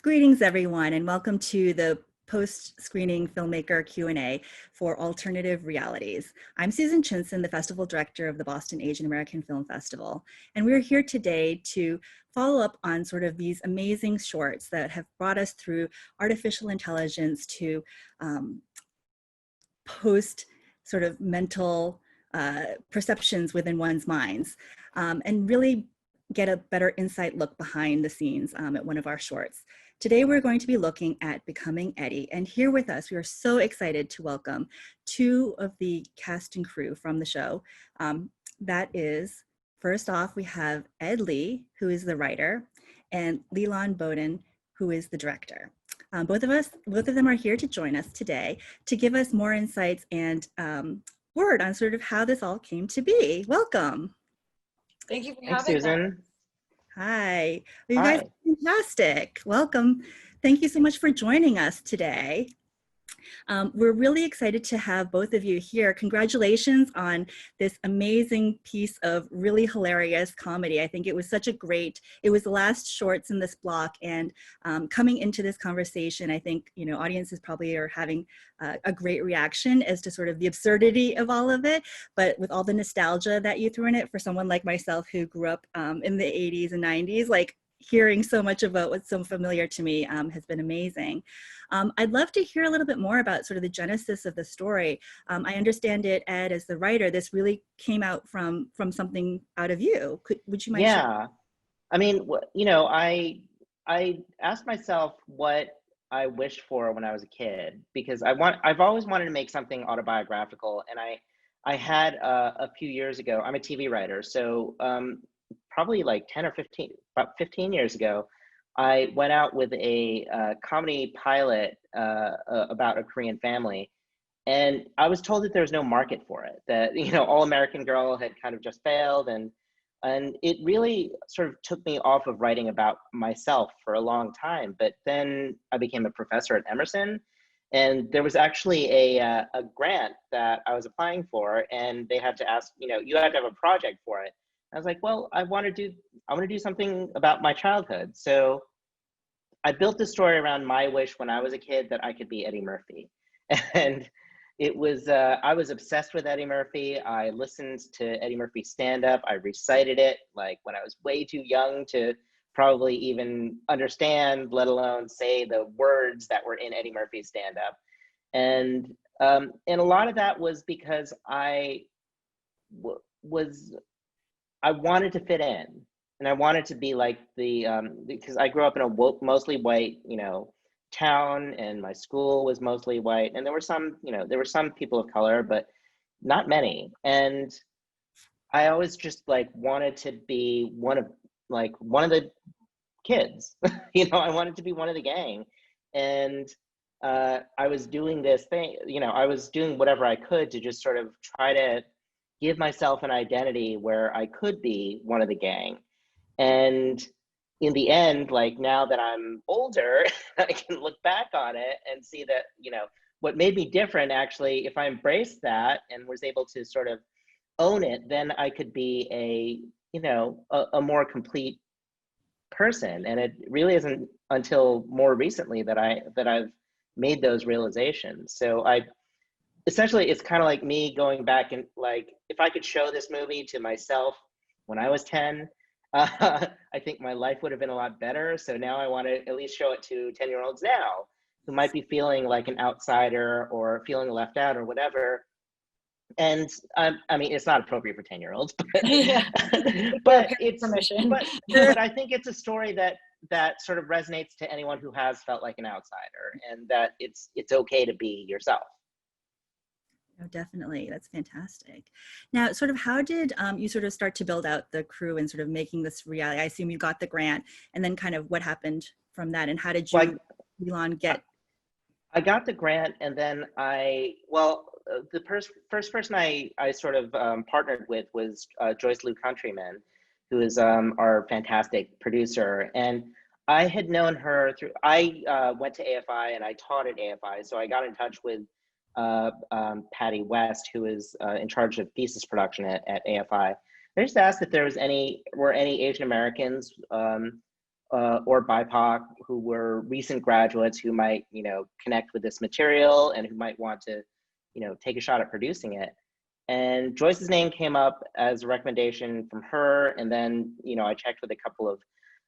Greetings, everyone, and welcome to the post-screening filmmaker Q&A for Alternative Realities. I'm Susan Chinson, the Festival Director of the Boston Asian American Film Festival, and we're here today to follow up on sort of these amazing shorts that have brought us through artificial intelligence to post sort of mental perceptions within one's minds, and really get a better insight look behind the scenes at one of our shorts. Today, we're going to be looking at Becoming Eddie, and here with us, we are so excited to welcome two of the cast and crew from the show. That is, first off, we have Ed Lee, who is the writer, and Leland Bowden, who is the director. Both of them are here to join us today to give us more insights and word on sort of how this all came to be. Welcome. Thank you for Thanks, having Susan. us. Hi. Well, you guys are fantastic. Welcome. Thank you so much for joining us today. We're really excited to have both of you here. Congratulations on this amazing piece of really hilarious comedy. I think it was it was the last shorts in this block, and coming into this conversation, I think, audiences probably are having a great reaction as to sort of the absurdity of all of it, but with all the nostalgia that you threw in it for someone like myself who grew up in the 80s and 90s, like hearing so much about what's so familiar to me has been amazing. I'd love to hear a little bit more about sort of the genesis of the story. I understand it, Ed, as the writer, this really came out from something out of you. Would you mind sharing? Yeah, I mean, I asked myself what I wished for when I was a kid, because I've always wanted to make something autobiographical, and I had a few years ago. I'm a TV writer, so probably like 10 or 15, about 15 years ago, I went out with a comedy pilot about a Korean family, and I was told that there was no market for it, that All American Girl had kind of just failed, and it really sort of took me off of writing about myself for a long time. But then I became a professor at Emerson, and there was actually a grant that I was applying for, and they had to ask, you had to have a project for it. I was like, well, I want to do something about my childhood. So I built the story around my wish when I was a kid that I could be Eddie Murphy. And it was, I was obsessed with Eddie Murphy. I listened to Eddie Murphy stand up. I recited it like when I was way too young to probably even understand, let alone say the words that were in Eddie Murphy's stand up. And a lot of that was because I wanted to fit in, and I wanted to be like because I grew up in a mostly white, town, and my school was mostly white, and there were some people of color, but not many. And I always just like wanted to be one of the kids. I wanted to be one of the gang, and I was doing this thing. I was doing whatever I could to just sort of try to give myself an identity where I could be one of the gang. And in the end, like now that I'm older, I can look back on it and see that, what made me different, actually, if I embraced that and was able to sort of own it, then I could be a more complete person. And it really isn't until more recently that I've made those realizations. So essentially, it's kind of like me going back, and like, if I could show this movie to myself when I was 10, I think my life would have been a lot better. So now I want to at least show it to 10-year-olds now who might be feeling like an outsider or feeling left out or whatever. And I mean, it's not appropriate for 10-year-olds, but but I think it's a story that sort of resonates to anyone who has felt like an outsider, and that it's okay to be yourself. Oh, definitely. That's fantastic. Now, sort of how did you sort of start to build out the crew and sort of making this reality? I assume you got the grant, and then kind of what happened from that, and how did you, Elon, get? I got the grant, and then the first person I sort of partnered with was Joyce Liu Countryman, who is our fantastic producer. And I had known her through, I went to AFI and I taught at AFI. So I got in touch with Patty West, who is in charge of thesis production at AFI. I just asked if there was were any Asian Americans or BIPOC who were recent graduates who might, you know, connect with this material and who might want to, you know, take a shot at producing it. And Joyce's name came up as a recommendation from her. And then, you know, I checked with a couple of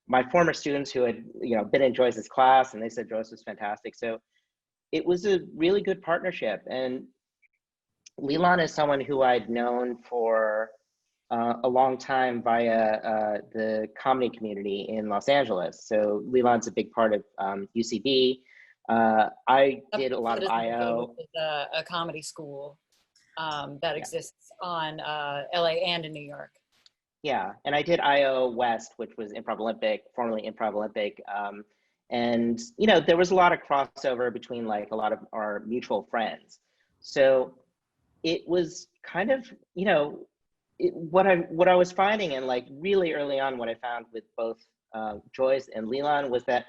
my former students who had, you know, been in Joyce's class, and they said Joyce was fantastic. So it was a really good partnership. And Leland is someone who I'd known for a long time via the comedy community in Los Angeles. So Leland's a big part of UCB. I did a lot of IO. A comedy school that exists on LA and in New York. Yeah, and I did IO West, which was Improv Olympic, formerly Improv Olympic. And, you know, there was a lot of crossover between like a lot of our mutual friends. So it was kind of, you know, what I was finding, and like really early on, what I found with both Joyce and Leland was that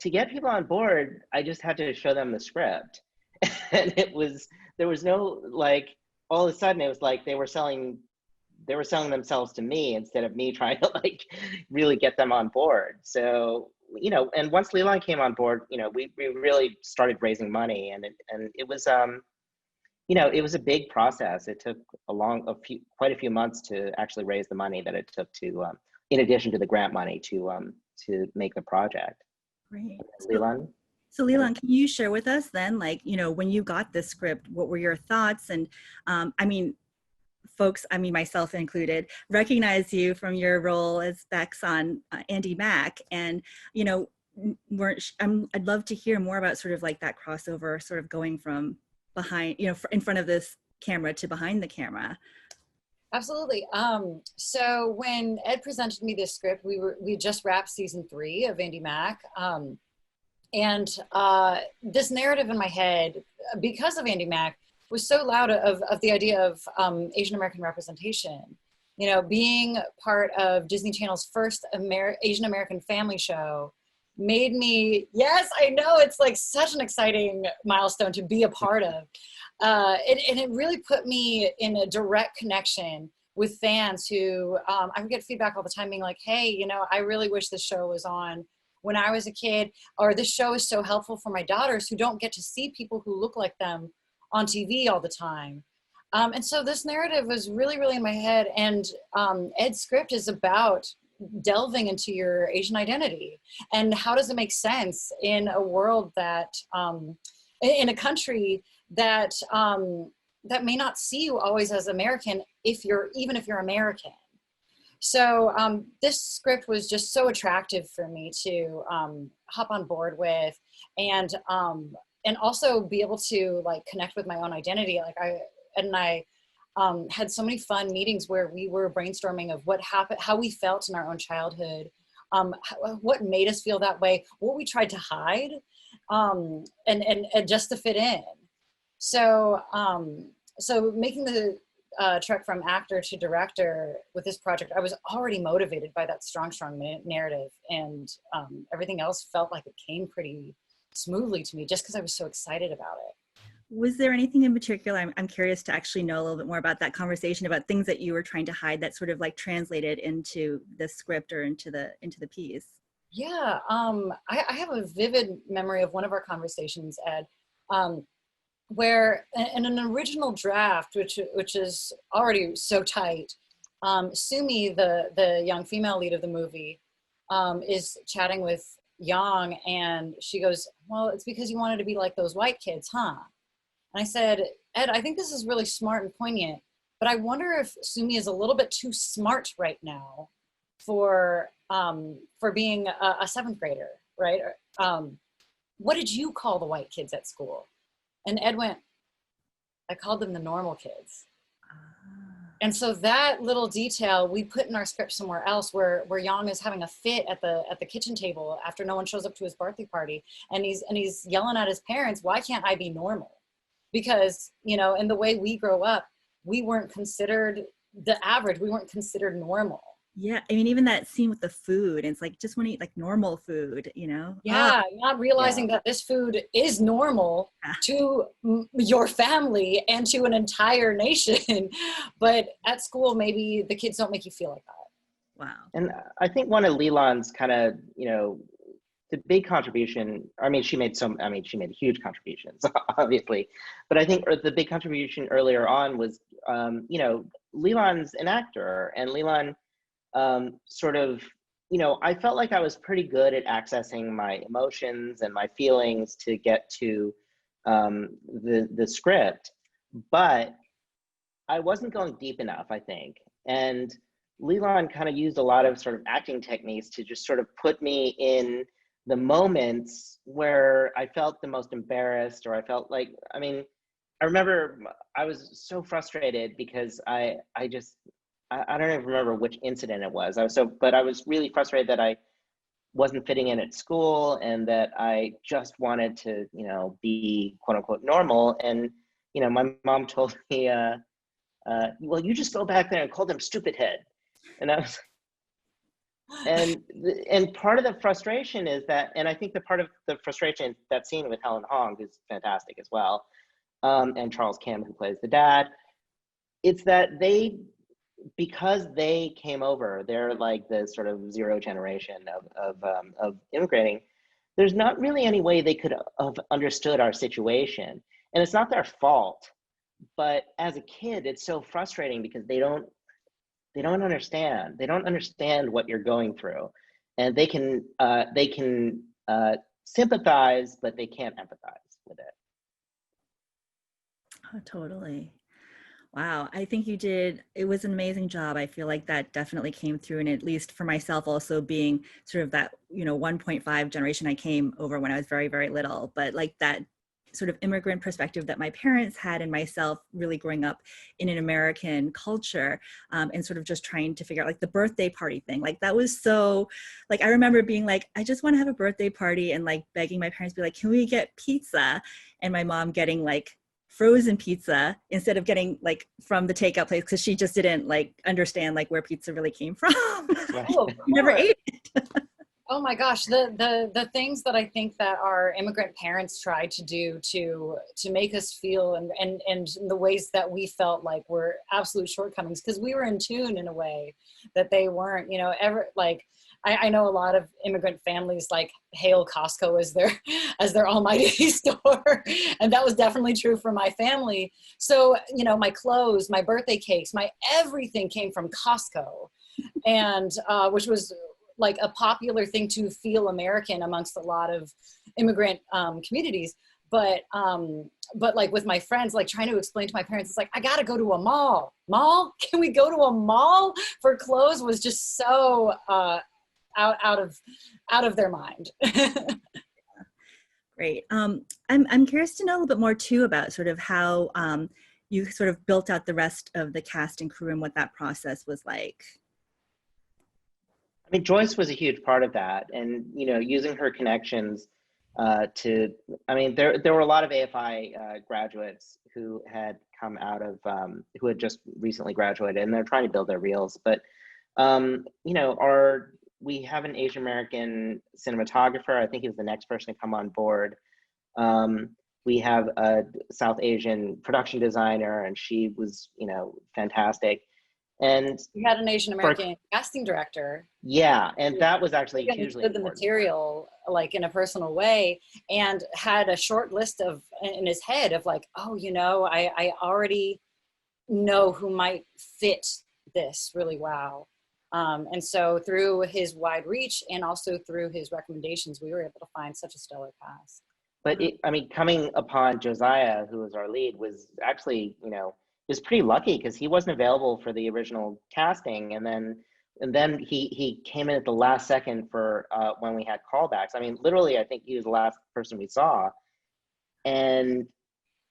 to get people on board, I just had to show them the script, and there was no like, all of a sudden it was like they were selling themselves to me instead of me trying to like really get them on board. So, you know, and once Leland came on board, you know, we really started raising money, and it was you know, it was a big process. It took quite a few months to actually raise the money that it took to, in addition to the grant money, to make the project. Great. Leland? So Leland, can you share with us then, like, you know, when you got this script, what were your thoughts? And I mean, folks, I mean, myself included, recognize you from your role as Bex on Andy Mack. And, you know, I'd love to hear more about sort of like that crossover, sort of going from behind, you know, in front of this camera to behind the camera. Absolutely. So when Ed presented me this script, we just wrapped season 3 of Andy Mack. And this narrative in my head, because of Andy Mack, was so loud of the idea of Asian American representation. You know, being part of Disney Channel's first Asian American family show made me, yes, I know, it's like such an exciting milestone to be a part of. And it really put me in a direct connection with fans who, I would get feedback all the time being like, hey, you know, I really wish this show was on when I was a kid, or this show is so helpful for my daughters who don't get to see people who look like them on TV all the time. And so this narrative was really, really in my head. And Ed's script is about delving into your Asian identity and how does it make sense in a world that, in a country that that may not see you always as American, even if you're American. So this script was just so attractive for me to hop on board with, and also be able to like connect with my own identity. Like Ed and I had so many fun meetings where we were brainstorming of what happened, how we felt in our own childhood, what made us feel that way, what we tried to hide, and just to fit in. So so making the trek from actor to director with this project, I was already motivated by that strong narrative, and everything else felt like it came pretty smoothly to me just because I was so excited about it. Was there anything in particular, I'm curious to actually know a little bit more about that conversation, about things that you were trying to hide that sort of like translated into the script or into the piece? Yeah, I have a vivid memory of one of our conversations, Ed, where in an original draft, which is already so tight, Sumi, the young female lead of the movie, is chatting with Yang, and she goes, well, it's because you wanted to be like those white kids, huh? And I said, Ed, I think this is really smart and poignant, but I wonder if Sumi is a little bit too smart right now for being a 7th grader, right? What did you call the white kids at school? And Ed went, I called them the normal kids. And so that little detail we put in our script somewhere else, where Yang is having a fit at the kitchen table after no one shows up to his birthday party, and he's yelling at his parents, why can't I be normal? Because, you know, in the way we grow up, we weren't considered the average, we weren't considered normal. Yeah, I mean, even that scene with the food, it's like, just want to eat like normal food, you know? Yeah, not realizing that this food is normal to your family and to an entire nation. But at school, maybe the kids don't make you feel like that. Wow. And I think one of Leland's kind of, the big contribution, she made huge contributions, obviously, but I think the big contribution earlier on was, Leland's an actor, and Leland sort of, I felt like I was pretty good at accessing my emotions and my feelings to get to the script, but I wasn't going deep enough, I think. And Leland kind of used a lot of sort of acting techniques to just sort of put me in the moments where I felt the most embarrassed, or I felt like, I remember I was so frustrated because I don't even remember which incident it was. But I was really frustrated that I wasn't fitting in at school, and that I just wanted to, be quote unquote normal. And, my mom told me, well, you just go back there and call them stupid head. And I was, and part of the frustration is that, and I think the part of the frustration, that scene with Helen Hong, who's fantastic as well, and Charles Kim, who plays the dad, it's that because they came over, they're like the sort of zero generation of immigrating. There's not really any way they could have understood our situation, and it's not their fault. But as a kid, it's so frustrating because they don't understand. They don't understand what you're going through, and they can sympathize, but they can't empathize with it. Oh, totally. Wow, I think it was an amazing job. I feel like that definitely came through, and at least for myself, also being sort of that, 1.5 generation, I came over when I was very, very little, but like that sort of immigrant perspective that my parents had, and myself really growing up in an American culture, and sort of just trying to figure out like the birthday party thing. Like that was so, like, I remember being like, I just want to have a birthday party, and like begging my parents, be like, can we get pizza? And my mom getting like frozen pizza instead of getting like from the takeout place, because she just didn't like understand like where pizza really came from. Right. Oh, Never ate it. Oh my gosh, the things that I think that our immigrant parents tried to do to make us feel, and the ways that we felt like were absolute shortcomings, because we were in tune in a way that they weren't, ever. Like I know a lot of immigrant families like hail Costco as their almighty store, and that was definitely true for my family. So my clothes, my birthday cakes, my everything came from Costco, and which was like a popular thing to feel American amongst a lot of immigrant communities. But like with my friends, like trying to explain to my parents, it's like, I gotta go to a mall. Can we go to a mall for clothes? Was just so out of their mind. Great. I'm curious to know a little bit more too about sort of how you sort of built out the rest of the cast and crew, and what that process was like. Joyce was a huge part of that, and using her connections there were a lot of AFI graduates who had come out of who had just recently graduated, and they're trying to build their reels. But we have an Asian American cinematographer. I think he was the next person to come on board. We have a South Asian production designer, and she was fantastic. And we had an Asian American casting director. Yeah, and that was actually hugely important. The material like in a personal way, and had a short list in his head of like, I already know who might fit this really well. And so through his wide reach and also through his recommendations, we were able to find such a stellar cast. But coming upon Josiah, who was our lead, was actually, was pretty lucky, because he wasn't available for the original casting, and then he came in at the last second for when we had callbacks. Literally, I think he was the last person we saw, and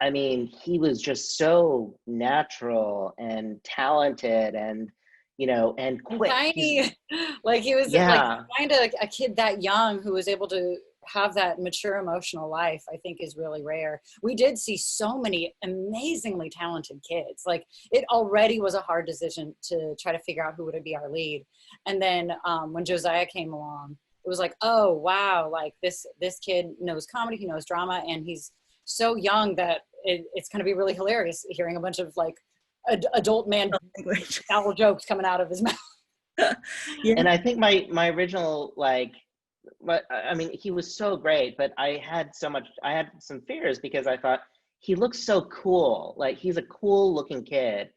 he was just so natural and talented, and and quick. Tiny, like he was like find a kid that young who was able to have that mature emotional life, I think is really rare. We did see so many amazingly talented kids. Like it already was a hard decision to try to figure out who would be our lead. And then when Josiah came along, it was like, oh wow, like this kid knows comedy, he knows drama, and he's so young that it's going to be really hilarious hearing a bunch of like adult man foul jokes coming out of his mouth. Yeah. And I think my original, like, but I mean, he was so great, but I had some fears because I thought he looks so cool. Like, he's a cool looking kid.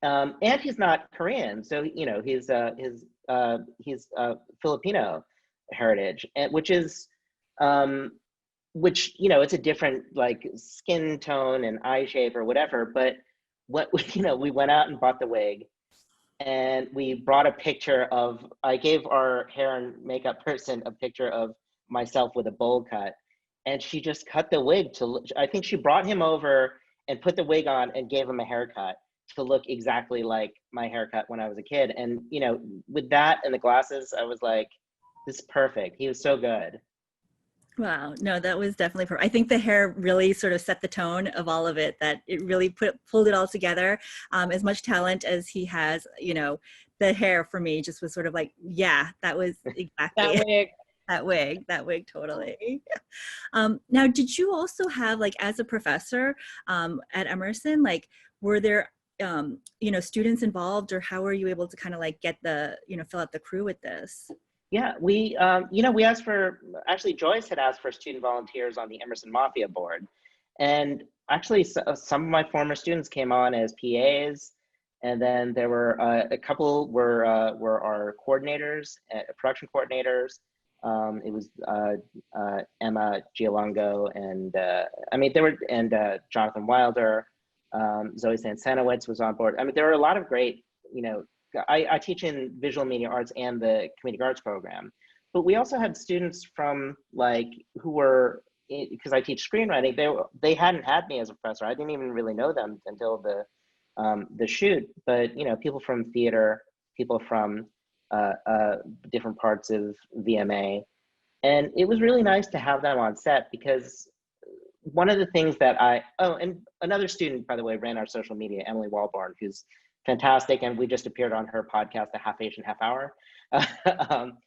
And he's not Korean. So, you know, he's Filipino heritage, and um, which, you know, it's a different like skin tone and eye shape or whatever. But what, you know, we went out and bought the wig, and we brought a picture of, I gave our hair and makeup person a picture of myself with a bowl cut, and she just cut the wig I think she brought him over and put the wig on and gave him a haircut to look exactly like my haircut when I was a kid. And, you know, with that and the glasses, I was like, this is perfect. He was so good. Wow. No, that was definitely perfect. I think the hair really sort of set the tone of all of it, that it really pulled it all together. As much talent as he has, you know, the hair for me just was sort of like, yeah, that was exactly That it. wig. That wig, totally. Now, did you also have, like, as a professor at Emerson, like, were there, you know, students involved, or how were you able to kind of like get the, you know, fill out the crew with this? Yeah, you know, we asked for, actually, Joyce had asked for student volunteers on the Emerson Mafia board. And actually, some of my former students came on as PAs. And then there were a couple were our coordinators, production coordinators. It was Emma Giolongo, and I mean, there were, and Jonathan Wilder, Zoe Sansanowitz was on board. I mean, there were a lot of great, you know, I teach in visual media arts and the community arts program, but we also had students from, like, who were, because I teach screenwriting, they hadn't had me as a professor. I didn't even really know them until the shoot. But, you know, people from theater, people from different parts of VMA, and it was really nice to have them on set, because one of the things that and another student, by the way, ran our social media, Emily Walborn, who's fantastic, and we just appeared on her podcast, The Half Asian Half Hour. um,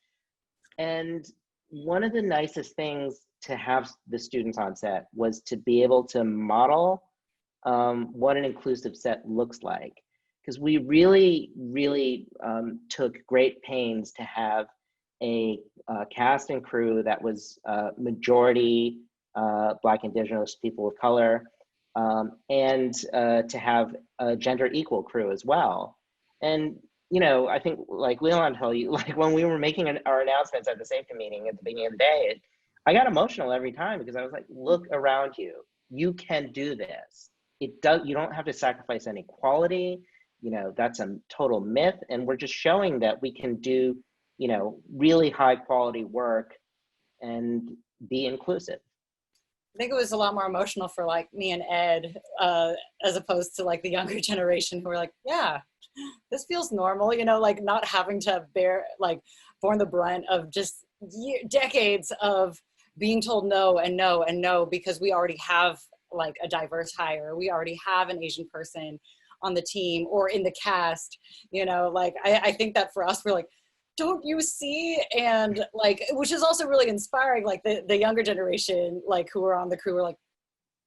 and one of the nicest things to have the students on set was to be able to model what an inclusive set looks like, because we really took great pains to have a cast and crew that was majority Black, Indigenous, people of color, and to have a gender equal crew as well. And, you know, I think, like Leland told you, like, when we were making our announcements at the safety meeting at the beginning of the day, I got emotional every time, because I was like, look around you. You can do this. You don't have to sacrifice any quality. You know, that's a total myth. And we're just showing that we can do, you know, really high quality work and be inclusive. I think it was a lot more emotional for like me and Ed, as opposed to like the younger generation who were like, yeah, this feels normal, you know, like not having to borne the brunt of just decades of being told no and no and no, because we already have like a diverse hire. We already have an Asian person on the team or in the cast, you know, like I think that for us, we're like, don't you see? And like, which is also really inspiring, like the younger generation, like who are on the crew, were like,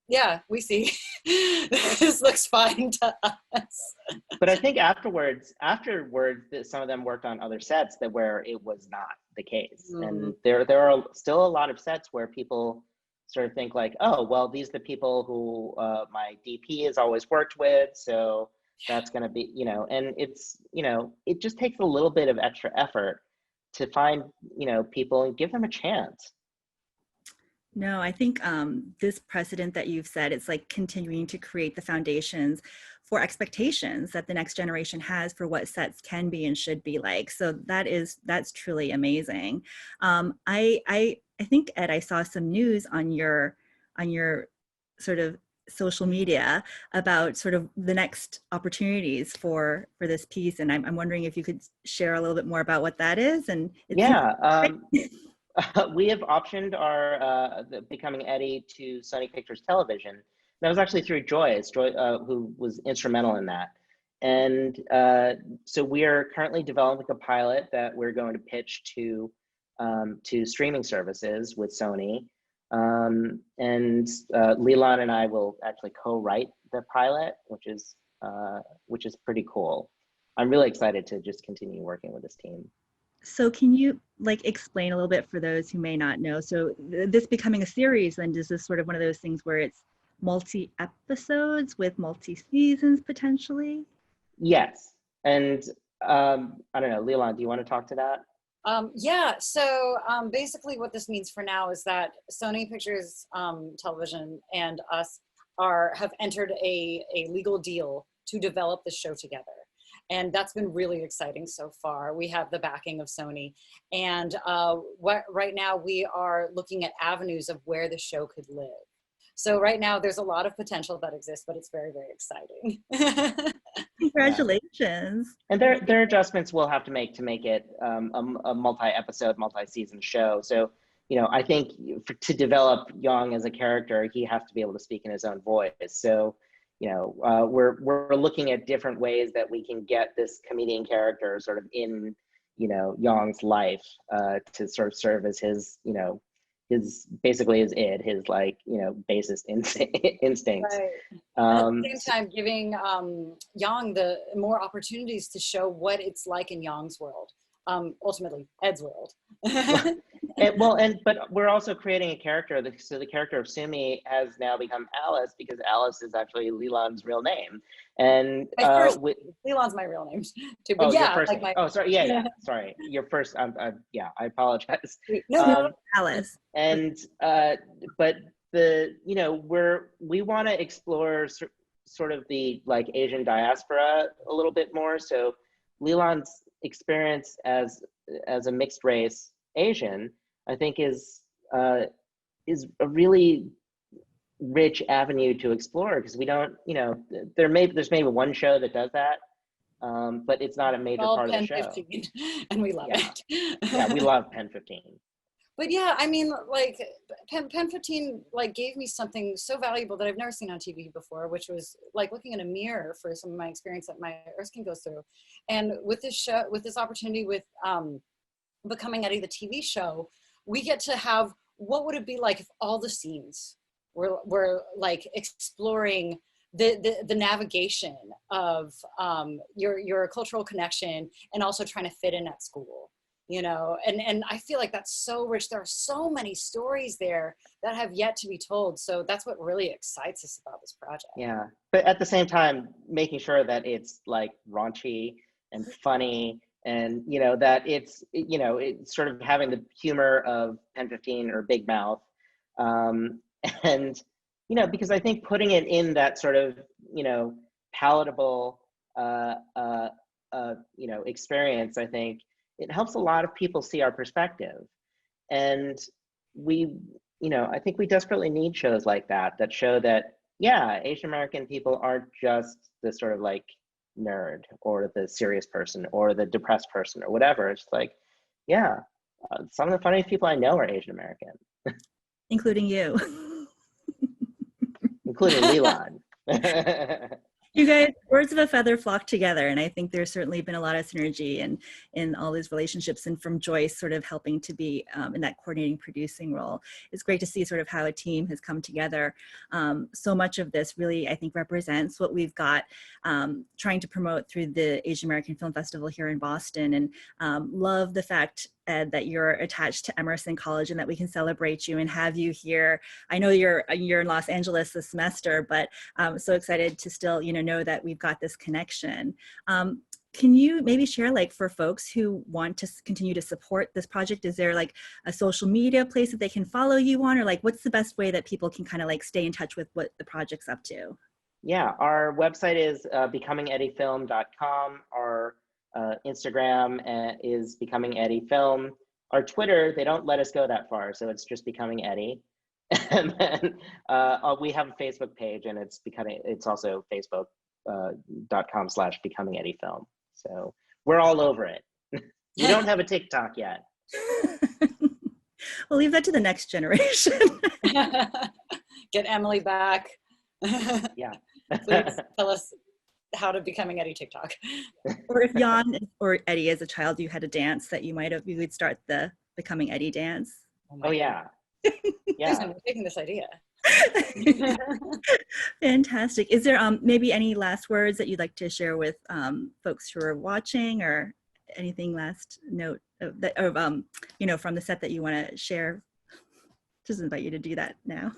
yeah, we see. This looks fine to us. But I think afterwards, that some of them worked on other sets that where it was not the case. And there are still a lot of sets where people sort of think like, oh, well, these are the people who my DP has always worked with, so that's going to be, you know, and it's, you know, it just takes a little bit of extra effort to find, you know, people and give them a chance. No, I think this precedent that you've set, it's like continuing to create the foundations for expectations that the next generation has for what sets can be and should be like. So that's truly amazing. I think, Ed, I saw some news on your sort of social media about sort of the next opportunities for this piece, and I'm wondering if you could share a little bit more about what that is. And it seems we have optioned our Becoming Eddie to Sony Pictures Television. That was actually through Joyce, who was instrumental in that. And so we are currently developing a pilot that we're going to pitch to streaming services with Sony. And Leland and I will actually co-write the pilot, which is pretty cool. I'm really excited to just continue working with this team. So can you like explain a little bit for those who may not know? So this becoming a series, then is this sort of one of those things where it's multi-episodes with multi-seasons potentially? Yes. And I don't know, Leland, do you want to talk to that? Yeah, so basically what this means for now is that Sony Pictures Television and us have entered a legal deal to develop the show together. And that's been really exciting so far. We have the backing of Sony. And right now we are looking at avenues of where the show could live. So right now there's a lot of potential that exists, but it's very, very exciting. Congratulations. And there are adjustments we'll have to make it a multi-episode, multi-season show. So, you know, I think to develop Young as a character, he has to be able to speak in his own voice. So, you know, we're looking at different ways that we can get this comedian character sort of in, you know, Young's life to sort of serve as his, you know, basically his like, you know, basest instincts. Right. At the same time, giving Yang the more opportunities to show what it's like in Yang's world, ultimately Ed's world. But we're also creating a character. So the character of Sumi has now become Alice because Alice is actually Leland's real name. And Leland's my real name too. But sorry, sorry. Your first. Yeah, I apologize. No, Alice. And but you know, we want to explore sort of the like Asian diaspora a little bit more. So Leland's experience as a mixed race Asian, I think is a really rich avenue to explore, because we don't, you know, there's maybe one show that does that, but it's not a major part of the show. 15, and we love it. Yeah, we love Pen 15. But yeah, I mean, like Pen 15 like gave me something so valuable that I've never seen on TV before, which was like looking in a mirror for some of my experience that my Erskine goes through. And with this show, with this opportunity with Becoming Eddie, the TV show, we get to have, what would it be like if all the scenes were like exploring the navigation of your cultural connection and also trying to fit in at school, you know, and I feel like that's so rich. There are so many stories there that have yet to be told. So that's what really excites us about this project. Yeah, but at the same time, making sure that it's like raunchy and funny, and you know that it's, you know, it's sort of having the humor of Pen 15 or Big Mouth, and you know, because I think putting it in that sort of, you know, palatable you know, experience, I think it helps a lot of people see our perspective. And we, you know, I think we desperately need shows like that show that, yeah, Asian American people aren't just the sort of like nerd or the serious person or the depressed person or whatever. It's like, yeah, some of the funniest people I know are Asian American. Including you. Including Leland. You guys, birds of a feather flock together, and I think there's certainly been a lot of synergy in all these relationships, and from Joyce sort of helping to be in that coordinating producing role. It's great to see sort of how a team has come together. So much of this really, I think, represents what we've got trying to promote through the Asian American Film Festival here in Boston, and love the fact, Ed, that you're attached to Emerson College and that we can celebrate you and have you here. I know you're in Los Angeles this semester, but I'm so excited to still, you know that we've got this connection. Can you maybe share, like, for folks who want to continue to support this project, is there like a social media place that they can follow you on, or like what's the best way that people can kind of like stay in touch with what the project's up to? Yeah, our website is becomingeddyfilm.com. Our Instagram is Becoming Eddie Film. Our Twitter, they don't let us go that far, so it's just Becoming Eddie. And then we have a Facebook page, and it's also facebook.com/Becoming Eddie Film. So we're all over it. We don't have a TikTok yet. We'll leave that to the next generation. Get Emily back. Yeah. Please tell us how to Becoming Eddie TikTok. Or if Jan or Eddie as a child, you had a dance that you would start the Becoming Eddie dance. Oh yeah. Yeah. I'm taking this idea. Fantastic. Is there maybe any last words that you'd like to share with folks who are watching, or anything last note of that, of you know, from the set that you want to share? Just invite you to do that now.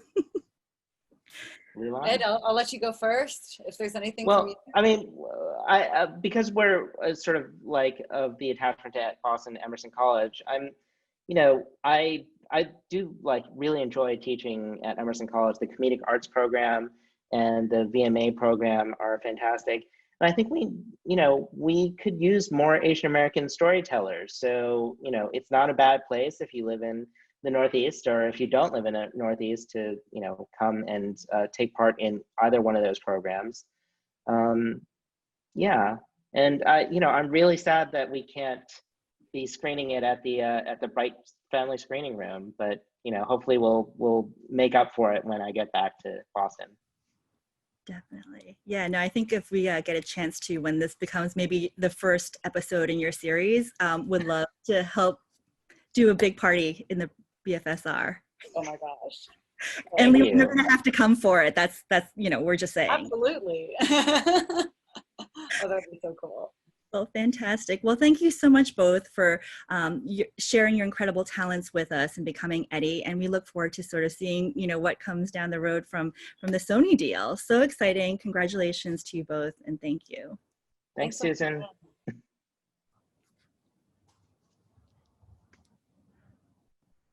Ed, I'll let you go first if there's anything from Well, you. I mean, because we're sort of like of the attachment at Boston Emerson College, you know, I do like really enjoy teaching at Emerson College. The comedic arts program and the VMA program are fantastic. And I think you know, we could use more Asian American storytellers. So, you know, it's not a bad place if you live in the Northeast, or if you don't live in the Northeast, to, you know, come and take part in either one of those programs. Yeah, and you know, I'm really sad that we can't be screening it at the Bright Family Screening Room, but you know, hopefully we'll make up for it when I get back to Boston. Definitely. Yeah, no, I think if we get a chance to, when this becomes maybe the first episode in your series, would love to help do a big party in the BFSR. Oh my gosh. And Thank we're you. going to have to come for it. That's, you know, we're just saying. Absolutely. Oh, that'd be so cool. Well, fantastic. Well, thank you so much both for sharing your incredible talents with us and becoming Eddie. And we look forward to sort of seeing, you know, what comes down the road from the Sony deal. So exciting. Congratulations to you both, and thank you. Thanks, so much. Susan.